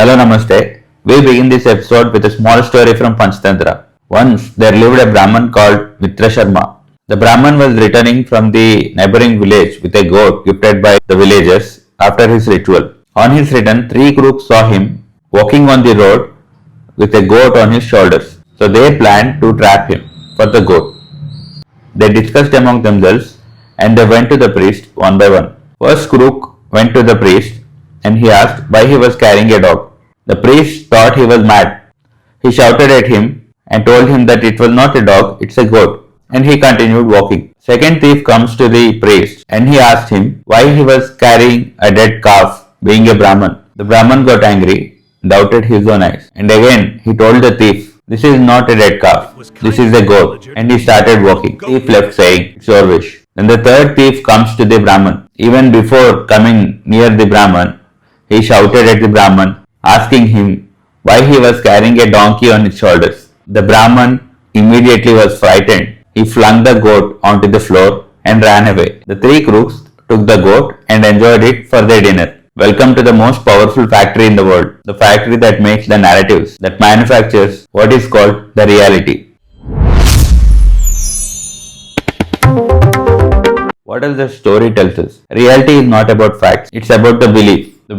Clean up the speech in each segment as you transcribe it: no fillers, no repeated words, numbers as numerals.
Hello, Namaste. We begin this episode with a small story from Panchtantra. Once there lived a Brahman called Mitra Sharma. The Brahman was returning from the neighboring village with a goat gifted by the villagers after his ritual. On his return, three crooks saw him walking on the road with a goat on his shoulders. So they planned to trap him for the goat. They discussed among themselves and they went to the priest one by one. First crook went to the priest and he asked why he was carrying a dog. The priest thought he was mad. He shouted at him and told him that it was not a dog, it's a goat, and he continued walking. Second thief comes to the priest and he asked him why he was carrying a dead calf, being a Brahman. The Brahman got angry, doubted his own eyes, and again he told the thief, "This is not a dead calf, this is a goat," and he started walking. The thief left saying, "It's your wish." Then the third thief comes to the Brahman. Even before coming near the Brahman, he shouted at the Brahman, asking him why he was carrying a donkey on his shoulders. The Brahman immediately was frightened. He flung the goat onto the floor and ran away. The three crooks took the goat and enjoyed it for their dinner. Welcome to the most powerful factory in the world, the factory that makes the narratives, that manufactures what is called the reality. What does the story tells us? Reality is not about facts, it's about the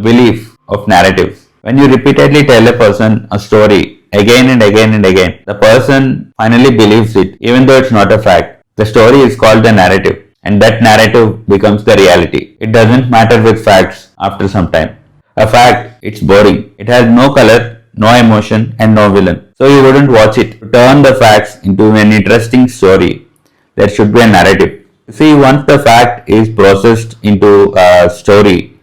belief of narratives. When you repeatedly tell a person a story again and again and again, the person finally believes it even though it's not a fact. The story is called the narrative and that narrative becomes the reality. It doesn't matter with facts after some time. A fact, it's boring. It has no color, no emotion and no villain. So you wouldn't watch it. To turn the facts into an interesting story, there should be a narrative. See, once the fact is processed into a story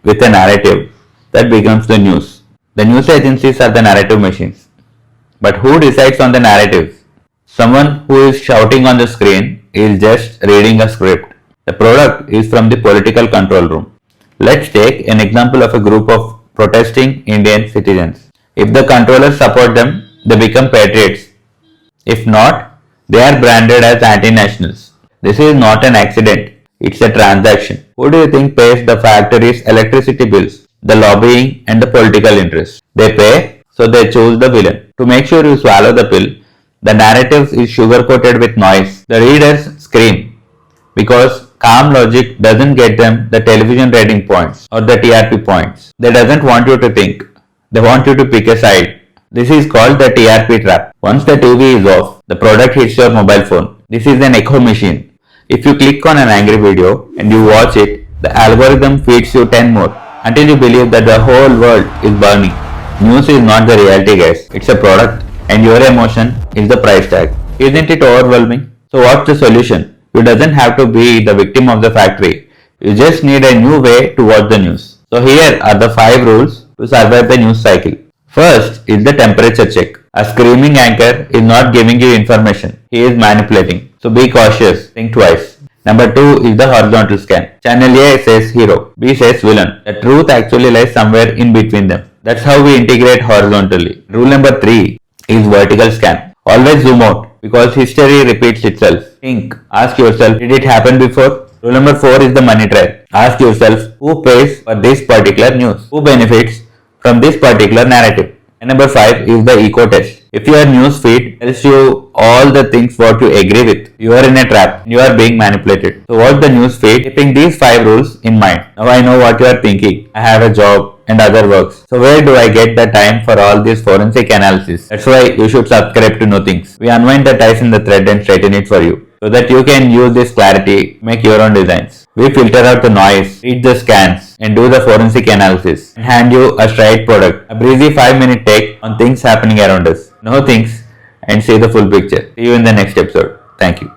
with a narrative, that becomes the news. The news agencies are the narrative machines. But who decides on the narratives? Someone who is shouting on the screen is just reading a script. The product is from the political control room. Let's take an example of a group of protesting Indian citizens. If the controllers support them, they become patriots. If not, they are branded as anti-nationals. This is not an accident, it's a transaction. Who do you think pays the factories' electricity bills? The lobbying and the political interests. They pay, so they choose the villain. To make sure you swallow the pill, the narrative is sugar-coated with noise. The readers scream because calm logic doesn't get them the television rating points or the TRP points. They doesn't want you to think. They want you to pick a side. This is called the TRP trap. Once the TV is off, the product hits your mobile phone. This is an echo machine. If you click on an angry video and you watch it, the algorithm feeds you 10 more until you believe that the whole world is burning. News is not the reality, guys. It's a product and your emotion is the price tag. Isn't it overwhelming? So what's the solution? You doesn't have to be the victim of the factory. You just need a new way to watch the news. So here are the 5 rules to survive the news cycle. First is the temperature check. A screaming anchor is not giving you information. He is manipulating. So be cautious. Think twice. Number 2 is the horizontal scan. Channel A says hero, B says villain. The truth actually lies somewhere in between them. That's how we integrate horizontally. Rule number 3 is vertical scan. Always zoom out because history repeats itself. Think. Ask yourself, did it happen before? Rule number 4 is the money trail. Ask yourself, who pays for this particular news? Who benefits from this particular narrative? And number 5 is the eco test. If your news feed tells you all the things what you agree with, you are in a trap. You are being manipulated. So watch the news feed, keeping these 5 rules in mind. Now I know what you are thinking. I have a job and other works. So where do I get the time for all this forensic analysis? That's why you should subscribe to Know Things. We unwind the ties in the thread and straighten it for you, so that you can use this clarity, make your own designs. We filter out the noise, read the scans, and do the forensic analysis, and hand you a straight product. A breezy 5-minute take on things happening around us. Know things and see the full picture. See you in the next episode. Thank you.